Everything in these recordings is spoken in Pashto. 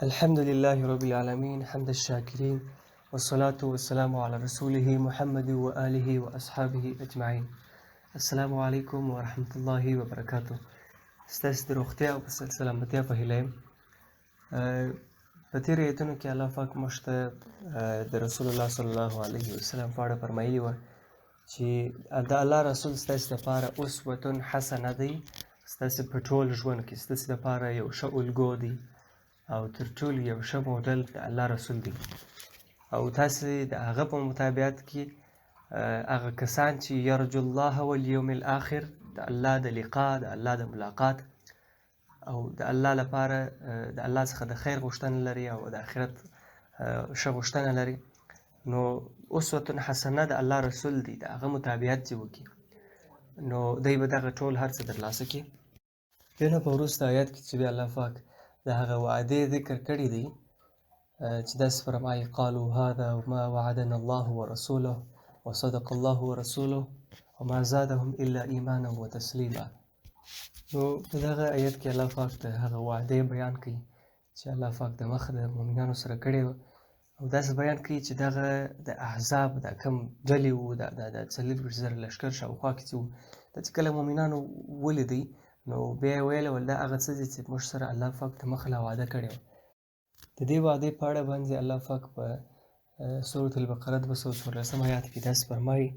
الحمد لله رب العالمين حمد الشاكرين والصلاة والسلام على رسوله محمد وآله وأصحابه أجمعين. السلام علیکم ورحمت الله وبرکاته. ستاسو د روغتیا او سلامتیا په هیله یم. په تېرو ایتونو کې الله پاک موږ ته د رسول الله صلی الله علیه وسلم په اړه فرمایلي وه چې د الله رسول ستاسو دپاره اسوة حسنه دی، ستاسو په ټول ژوند کې ستاسو دپاره یو ښه الګو دی او تر ټولو یو ښه موډل د الله رسول دی، او تاسې د هغه په مطابقت کې هغه کسان چې یرجو الله والیوم الاخر، د الله د لقا، د الله د ملاقات او د الله لپاره د الله څخه د خیر غوښتنه لري او د آخرت ښه غوښتنه لري، نو اسوة حسنه د الله رسول دی، د هغه مطابقت چې وکړي نو دی به دغه ټول هر څه ترلاسه کړي. بیا نه په وروسته آیات کې چې بیا الله پاک د هغه وعدې ذکر کړی دی چې داسې فرمایي قالوا هذا ما وعدنا الله ورسوله وصدق الله ورسوله وما زادهم الا ایمانا وتسلیما. نو په دغه آیت کې الله پاک د هغه وعدې بیان کوي چې الله پاک د مخه د مؤمنانو سره کړې وه، او داسې بیان کوي چې دغه د احزاب دا کوم ډلې وو، د 40,000 لښکر شاوخوا کې چې وو، دا چې کله مؤمنانو ولیدی نو بیا یې ویل ول دا هغه څه دي چې موږ سره الله پاک د مخه لا وعده کړې وه. د دې وعدې په اړه باندې الله پاک په سورة البقره 214 آیات کې داسې فرمایي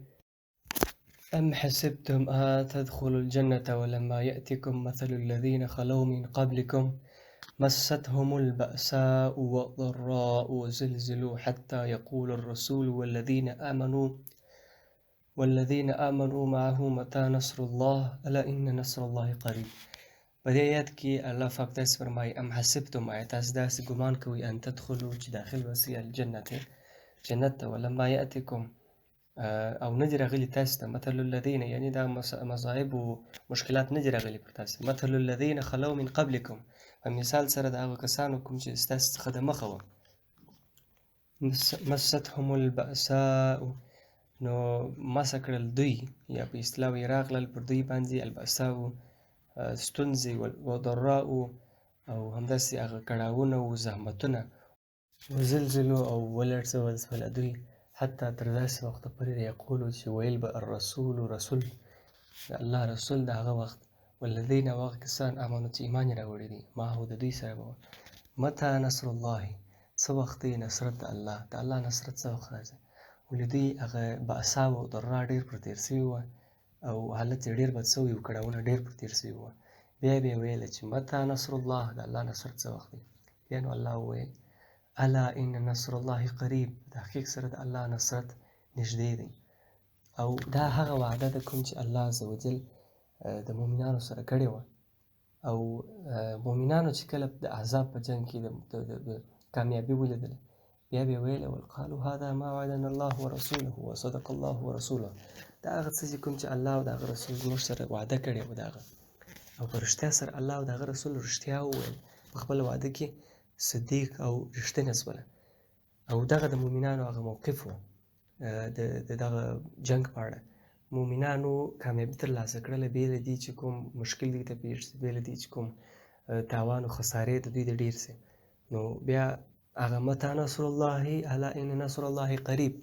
أم حسبتم أن تدخلوا الجنة ولما يأتكم مثل الذين خلوا من قبلكم مستهم البأساء والضراء وزلزلوا حتى يقول الرسول والذين آمنوا معه متى نصر الله ألا إن نصر الله قريب. په دې آیات کې الله پاک داسې فرمایي ام حسبتم، آیا تاسو داسې ګمان کوئ ان تدخلوا چې داخل وسئ الجنة جنت ته ولما یأتکم او نه دي راغلي تاسو ته مثل الذین، یعنی دا مصائب او مشکلات نه دي راغلي پر تاسو، مثل الذین خلو من قبلکم، په مثال سره د هغو کسانو کوم چې ستاسو څخه د مخه وه، مستهم البأساء نو مسه کړل دوی، یا په اصطلاح یې راغلل پر دوی باندې البأساء ستونزې وضراء او همداسې هغه کړاوونه او زحمتونه، وزلزلو او ولړزول شول دوی حتی تر داسې وخته پورې یقولو چې ویل به الرسول رسول د الله رسول د هغه وخت والذین او هغه کسان امنو چې ایمان یې راوړی دي معه د دوی سره به متى نصر الله، څه وخت دی نصرت د الله، د الله نصرت څه وخت راځي، ولې دوی هغه بأسا او ضرا ډېر پر تېر سوي وه او حالت یې ډېر بد سوي و، کړاوونه ډېر پر تېر سوي وه، بیا به یې ویله چې متى نصر الله، د الله نصرت څه وخت دی، بیا نو الله وویل الا ان نصر الله قریب، د تحقیق سره د الله نصرت نږدې دی، او دا هغه وعده ده کوم چې الله عزوجل د مؤمنانو سره کړې وه، او مؤمنانو چې کله د احزاب په جنګ کې د کامیابي ولیدله بیا به یې ویله قالوا هذا ما وعدنا الله ورسوله وصدق الله ورسوله، دا هغه څه چې کوم چې الله او د هغه رسول موږ سره وعده کړې وه د هغه، او په رښتیا سره الله او د هغه رسول رښتیا وویل، په خپله وعده کې صدیق او رښتینه شوله، او دغه د مؤمنانو هغه موقف و د دغه جنګ په اړه، مؤمنانو کامیابي ترلاسه کړله بې له دې چې کوم مشکل دوی ته پېښ شي، بې له دې چې کوم تاوان او خسارې د دوی د ډېر سي، نو بیا هغه متى نصر الله الا ان نصر الله قریب،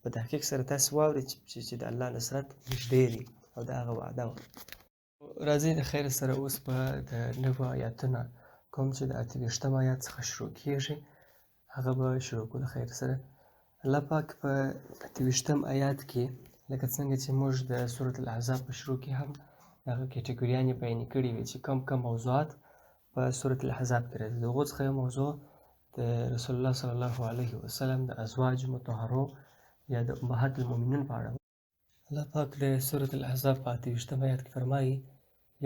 په تحقیق سره تاسو واورئ چې د الله نصرت نږدې دی او د هغه وعده وه. راځئ د خیر سره اوس په د نوو آیاتونه کوم چې د 28 آیات څخه شروع کېږي هغه به شروع کړو د خیر سره. الله پاک په 28 آیات کې لکه څنګه چې موږ د سورة الاحزاب په شروع کې هم هغه کټګوریانې بیانې کړي وې چې کم موضوعات په سورة الاحزاب کې راځي، د هغو څخه یو موضوع د رسول الله صلی الله علیه وسلم د ازواج مطهرو یا د امهات المؤمنین په اړه. الله پاک د سورة الاحزاب په 28 آیات کې فرمایي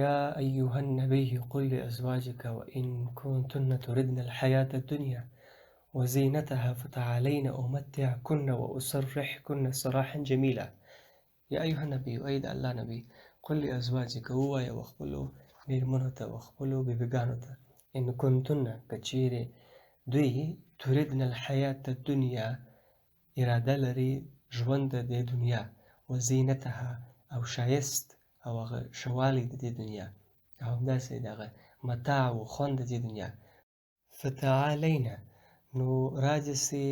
یا ایها النبی قل لأزواجك وإن كنتن تردن الحياة الدنيا وزينتها فتعالين أمتعكن وأسرحكن سراحا جميلا. یا ایها النبی، ای د الله نبی، قل لأزواجك ووایه وخپلو میرمنو ته وخپلو بیبیګانو ته ان کنتن که چیرې دوی تردن الحیات الدنیا اراده لري ژوند د دې دنیا وزینتها او ښایست او هغه ښه والی د دې دنیا او همداسې د هغه متاع و خوند د دې دنیا فتعالینا نو راجسې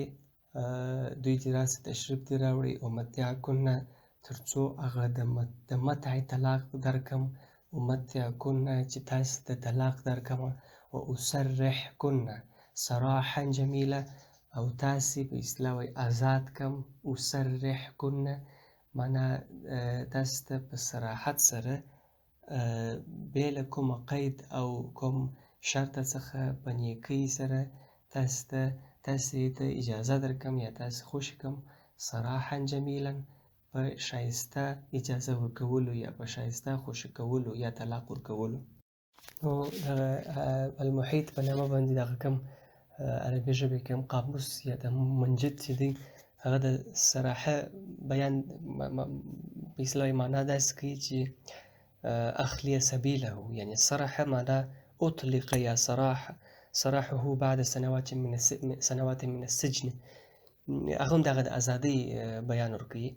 دوی چې راسې تشریف دې راوړي امتعکنه تر څو هغه د متع طلاق درکم امتعکنه چې تاسې ته طلاق درکمه و اسرحکنه سراحا جمیله او تاسې په اصطلاح وایي آزاد کم اسرحکنه معنا تاسې ته په صراحت سره بې له کومه قید او کوم شرطه څخه په نیکۍ سره تاسې ته اجازه درکم یا تاسې خوشي کم صراحا جمیلا په ښایسته اجازه ورکولو یا په ښایسته خوشي کولو یا طلاق ورکولو. نو دغه المحیط په نامه باندې دغه کوم عربي ژبې کوم قاموس یا د منجد چې دی هغه د صراحه بیان په اصطلاح معنا داسې کوي چې أخلي سبيله يعني صرح معناه أطلق يا صراحه بعد سنوات من السجن هغه هم دغه د ازادۍ بیان ورکوي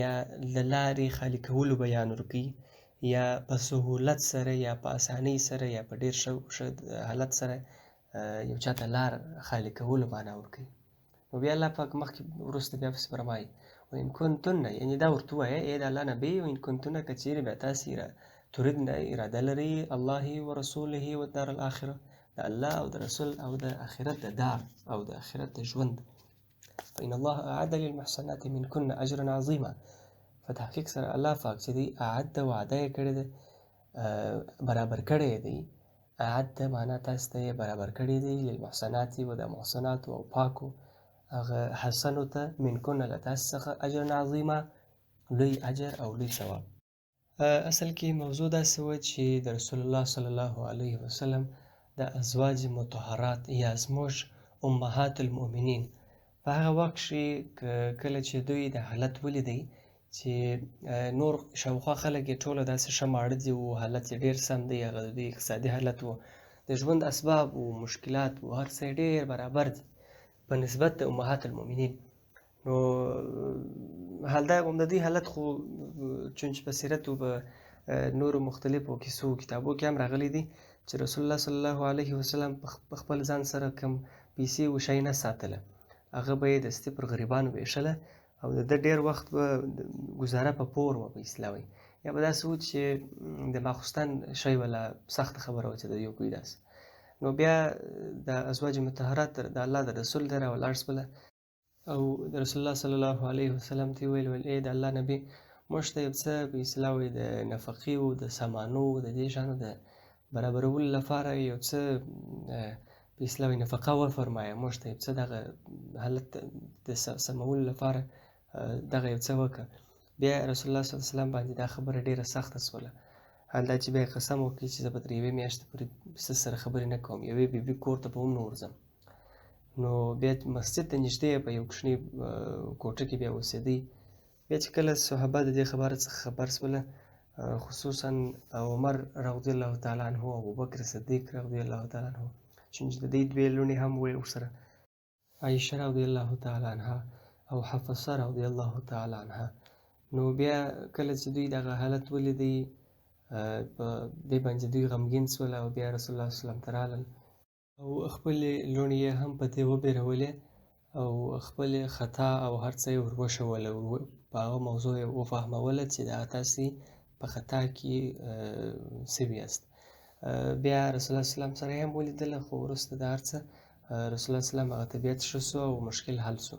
یا د لارې خالي کولو بیان ورکوي یا په سهولت سره یا په اسانۍ سره یا په ډېر ښه حالت سره یو چاته لار خالي کولو معنا ورکوي. نو بیا الله پاک مخکې وروسته بیا پسې فرمایي وإن كنتن یعنې دا ورته ووایه ای د الله نبي وإن كنتن که چیرې بیا تاسې تردن اراده لري الله ورسوله والدار الاخره د الله او د رسول او د آخرت د دار او د آخرت د ژوند فإن الله أعد للمحسنات منكن أجرا عظيما په تحقیق سره الله پاک چې دی اعد وعده یې کړې ده برابر کړی دی اعد معنا تاسو ته یې برابر کړی دی للمحسنات و د محسنات او پاکو هغه حسنو ته منکن له تاسو څخه اجر عظیما لوی اجر او لوی ثواب. اصل کې موضوع داسې وه چې د رسول الله صلی الله علیه وسلم د ازواج مطهرات یا زموږ امهات المؤمنین په هغه وخت کې کله چې دوی د حالت ولیدی چې نور شاوخوا خلک یې ټوله داسې ښه ماړه دي او حالت یې ډېر سم دی هغه د دوی اقتصادي حالت و د ژوند اسباب و مشکلات و هر څه یې ډېر برابر دي په نسبت د امهات المؤمنین. نو د دې حالت خو چونچ په سیرت او په نورو مختلفو کیسو کتابو کې هم راغلی دي چې رسول الله صلی الله علیه وسلم په خپل ځان سره کم پیسې او شی نه ساتله هغه به یې دستي پر غریبانو ویشله او د ده ډېر وخت به ګزاره په پور وه په اصطلاح وایي یا به داسې و چې د ماخوستن شی به لا سخته خبره وه چې د یو کوي داسې. نو بیا د ازواج مطهرات د الله د رسول ته راولاړ شوله او د رسول الله صلی الله علیه وسلم ته یې ویل ای د الله نبي موږ ته یو څه په اصطلاح وایي د نفقې و د سامانو د دې شیانو د برابرولو لپاره یو څه په اصطلاح وایي نفقه وفرمایه موږ ته یو څه دغه حالت د سمولو لپاره دغه یو څه وکړه. بیا رسول الله صلی الله علیه وسلم باندې دا خبره ډېره سخته شوله حال دا چې بیا یې قسم وکړي چې زه به تر یوې میاشتې پورې څه سره خبرې نه کوم یوې بیبي کور ته به هم نه ورځم. نو بیا مسجد ته نږدې په یو کوچني کوټه کې بیا اوسېدی. بیا چې کله صحابه د دې خبره څخه خبر شوله خصوصا عمر رضی الله تعالی عنه او ابوبکر صدیق رضی الله تعالی عنه چې د دې دوې لوڼې هم وې ورسره عایشه رضی الله تعالی عنها او حفصه رضی الله تعالی عنها. نو بیا کله چې دوی دغه حالت ولیدی په دې باندې دوی غمګین شول او بیا رسول الله صلی الله علیه وسلم ته رالل او خپلې لوڼې یې هم په دې وبېرولې او خپلې خطا او هر څه یې ور وښوله په هغه موضوع یې وفهموله چې دا تاسې په خطا کې سوي یاست. بیا رسول الله صلی الله علیه وسلم سره یې هم ولیدله خو وروسته د هر څه رسول الله صلی الله علیه وسلم هغه طبیعت ښه شو او مشکل حل شو.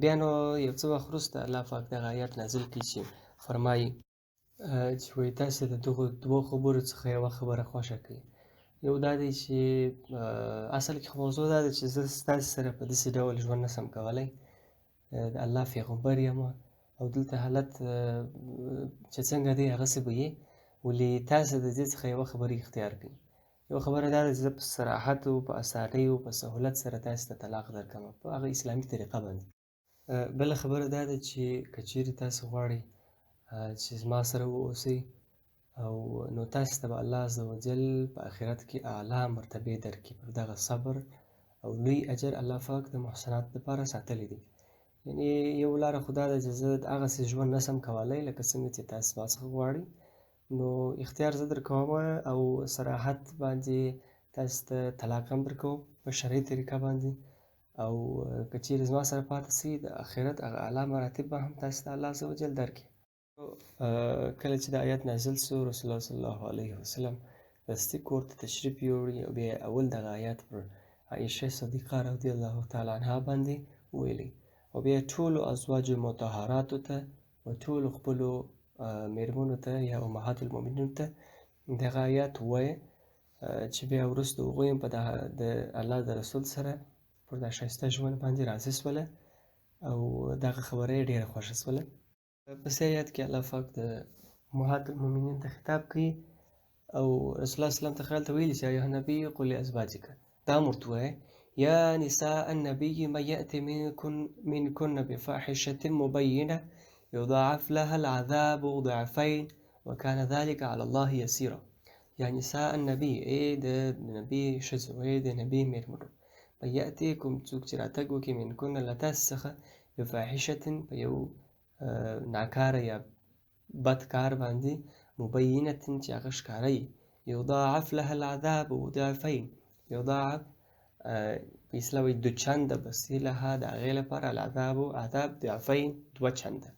بیا نو یو څه وخت وروسته الله پاک دغه آیات نازل کړي چې فرمایي چې وایي تاسې د دغو دوو خبرو څخه یوه خبره خوښه کړئ. یو دا دی چې اصل کې موضوع دا ده چې زه ستاسې سره په داسې ډول ژوند نشم کولی د الله پیغمبر یم او دلته حالت چې څنګه دی هغسې به یې ولې تاسې د دې څخه یوه خبره اختیار کړئ. یو خبره دا ده چې زه په صراحت او په اسانۍ او په سهولت سره تاسې ته طلاق درکړم په هغه اسلامي طریقه باندې. بله خبره دا ده چې که چیرې تاسې غواړئ چې زما سره واوسئ او نو تاسې ته به الله عز وجل په آخرت کې اعلی مرتبې درکړي پر دغه صبر او لوی اجر الله پاک د محسنات لپاره ساتلی دی. یعنې یو لاره خو دا ده چې زه هغسې ژوند نشم کولی لکه څنګه چې تاسې ما څخه غواړئ نو اختیار زه درکوم او صراحت باندې تاسو ته طلاق هم درکوم په شرعي طریقه باندې، او که چیرې زما سره پاتې سئ د آخرت هغه اعلی مراتب به هم تاسو ته الله عز وجل درکړي. کله چې دا آیات نازل سو، رسول الله صلی الله علیه وسلم دستي کور ته تشریف یووړی او بیا یې اول دغه آیات پر عایشه صدیقه رضی الله تعالی عنها باندې ویلی، او بیا ټولو ازواجو مطهراتو ته و ټولو خپلو میرمنو ته یا امهات المؤمنینو ته دغه آیات ووایه، چې بیا وروسته هغوی هم په د الله د رسول سره پر دا ښایسته ژوند باندې راضي شوله او دغه خبره یې ډېره خوښه شوله. پسې آیات کې الله پاک د امهات المؤمنین ته خطاب کوي او رسول الله صلی الله علیه وسلم ته خیال ته ویلي چې ایها نبی قل لازواجک، دا هم ورته ووایه یا نساء النبي من یأت منکن بفاحشة مبینة یضاعف لها العذاب ضعفین وکان ذلك علی الله یسیرا. یا نساء النبي، ای د نبي ښځو، ای د نبي میرمنو، من یأتي کوم څوک چې راتګ وکړي منکن له تاسو څخه بفاحشة په یو ناکاره یا بد کار باندې، مبینة چې هغه ښکاره وي، یضاعف لها العذاب ضعفین، یضاعف په اصطلاح وایي 2 چنده به سي لها د هغې لپاره العذاب عذاب ضعفین 2 چنده،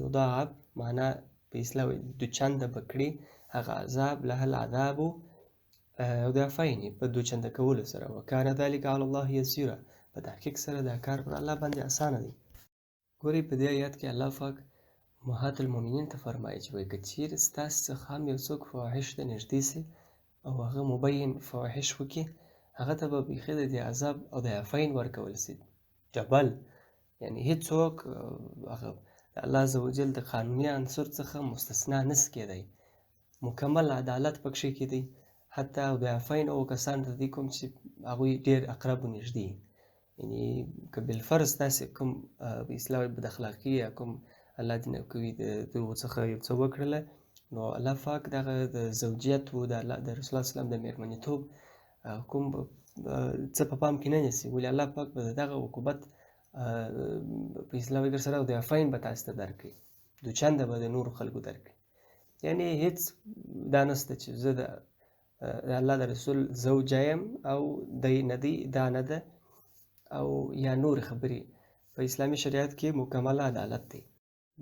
یضاعف معنا په اصطلاح وایي 2 چنده به کړي هغه عذاب لها العذاب ضعفین په 2 چنده کولو سره، وکان ذلک علی الله یسیرا، په تحقیق سره دا کار پر الله باندې اسانه دی. ګورئ په دې آیات کې الله پاک امهات المؤمنین ته فرمایي چې وایي که چیرې ستاسو څخه هم یو څوک فواحش ته نږدې سي او هغه مبین فواحش وکړي، هغه ته به بیخي د دې عذاب او ضعفین ورکول سي، ډبل. یعنې هېڅوک هغه د الله عز وجل د قانوني عنصر څخه مستثنا نسي کېدی، مکمل عدالت پکښې کېدی، حتی او ضعفین او کسان ته دي کوم چې هغوی ډېر اقرب و نږدې، یعنې که بالفرض تاسې کوم په اصطلاح بد اخلاقي یا کوم الله دې نه کوي د دغو څخه یو څه وکړله، نو الله پاک دغه د زوجیت و د الله د رسول الله سلام د میرمنیتوب کوم څه په پام کې نه نیسي، ولې الله پاک به د دغه عقوبت په اصطلاح وایي سره ضعفین به تاسو ته درکړي، 2 چنده به د نورو خلکو درکړي. یعنې هېڅ دا نشته چې زه د الله د رسول زوجه یم او دی نه دی، دا نه ده، او یا نورې خبرې. په اسلامي شریعت کې مکمل عدالت دی.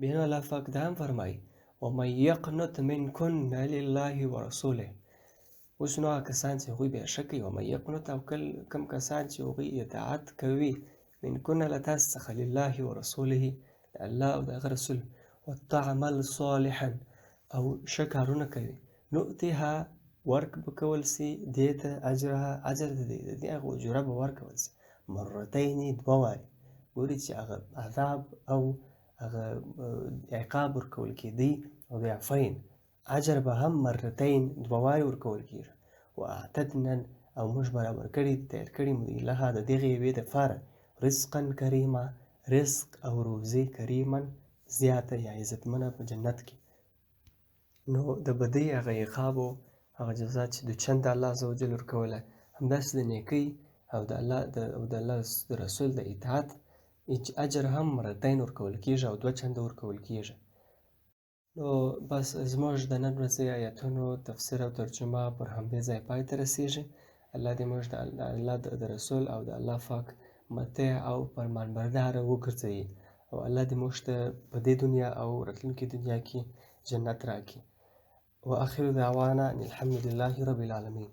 بیا نو الله پاک دا هم فرمایي ومن یقنط منکن لله ورسوله. اوس نو هغه کسان چې هغوی بیا ښه کوي، ومن یقنط او کوم کسان چې هغوی اطاعت کوي منکن له تاسو څخه لله ورسوله، د الله او د هغه رسول، وتعمل صالحا او ښه کارونه کوي، نؤتها ورک به کول سي دې ته اجرها، اجر د دې هغه اجوره به ورکول سي مرتین 2 وارې. ګوري چې هغه عذاب او هغه عقاب ورکول کېدی او ضعفین، اجر به هم مرتین 2 وارې ورکول کېږي. واعتدنا او موږ برابر کړي تیار کړي مو دي لها د دغې یوې دپاره رزقا کریمه، رزق او روزي کریما زیاته یا عزتمنه په جنت کې. نو د بدۍ هغه عقاب او هغه جزا چې 2 چنده الله عز وجل ورکوله، همداسې د نیکۍ او د الله د رسول د اطاعت اجر هم مرتین ورکول کېږي او 2 چنده ورکول کېږي. نو بس زموږ د نن ورځې آیاتونو تفسیر او ترجمه پر همدې ځای پای ته رسېږي. الله دې موږ د الله د رسول او د الله پاک مطیع او فرمانبرداره وګرځوي، او الله دې موږ ته په دې دنیا او راتلونکې دنیا کې جنت راکړي. واخر دعوانا ان الحمد لله رب العالمين.